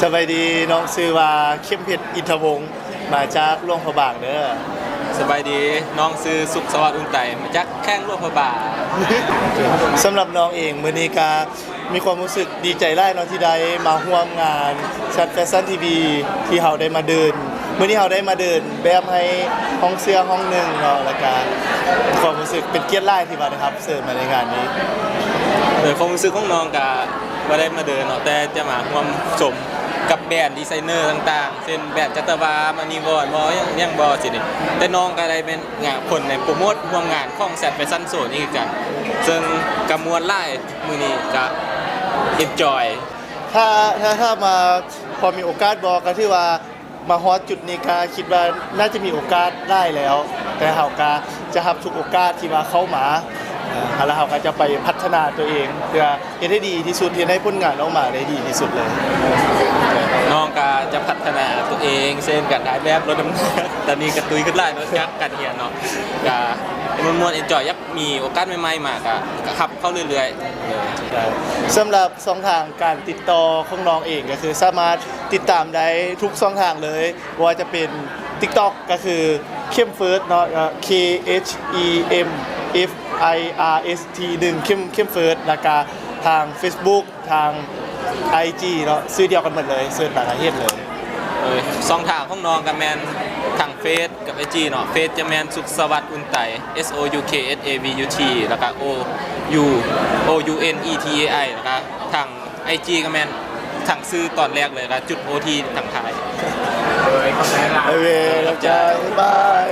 สบายดีน้องซื้อว่าเข้มเพชรอินทวงศ์มาจากหลวงพระบางเด้อ สบายดีน้องซื้อสุขสวัสดิ์อุ่นไตมาจากแข้งร่วมพระบาท สำหรับน้องเองมื้อนี้ก็มีความรู้สึกดีใจหลายเนาะที่ได้มาร่วมงานชัดแฟชั่นทีวีที่เฮาได้มาเดินมื้อนี้เฮาได้มาเดินแบบให้ห้องเสื้อห้องหนึงเนาะแล้วก็ความรู้สึกเป็นเกียรติหลายที่ว่าได้รับเชิญมาในงานนี้ โดยความรู้สึกของน้องก็ว่าได้มาเดินเนาะแต่จะมาร่วมชมกับแบรนด์ดีไซเนอร์ต่างๆเช่นแบรนด์จัตวามานีวอนบยังบอสินี่แต่น้องก็ได้เป็นงานคนในโปรโมทร่วมงานของแซดแฟชั่นโซนนี่คือกันซึ่งกำมวลไล่มือนี้ก็เอ็นจอย ถ้ามาพอมีโอกาสบอกก็ที่ว่ามาฮอดจุดนี้ก็คิดว่าน่าจะมีโอกาสได้แล้ว แต่เฮาก็จะรับทุกโอกาสที่ว่าเข้ามาแล้วเฮาก็จะไปพัฒนาตัวเองเพื่อเฮ็ดให้ดีที่สุดเฮ็ดให้ผลงานออกมาได้ดีที่สุดเลย น้องก็จะพัฒนาตัวเองเช่นการถ่ายแบบรถดำเนินตอนนี้กระตุยขึ้นไล่รถจักรการเรียนเนาะก็มวนๆเอ็นจอยยักมีโอกาสใหม่ๆมาก็ขับเข้าเรื่อยๆ สำหรับช่องทางการติดต่อของน้องเองก็คือสามารถติดตามได้ทุกช่องทางเลยว่าจะเป็น TikTok ก็คือเข้มเฟิร์สเนาะ K H E M F I R S T 1เข้มเฟิร์สแล้วก็ทาง Facebook ทาง IG เนาะซื้อเดียวกันหมดเลยซื้อต่างประเทศเลย สองทางของน้องกับแมนทางเฟซกับไอจีเนาะเฟซจะแมนสุขสวัสดิ์อุ่นไต S O U K S A V U T แล้วก็ O U N E T A I แล้วก็ทางไอจีกับแมนทางซื้อตอนแรกเลยก็จุด O T ทางท้าย โอเคแล้วจ้าบ๊ายบาย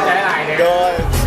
ใจหลายเลย โดย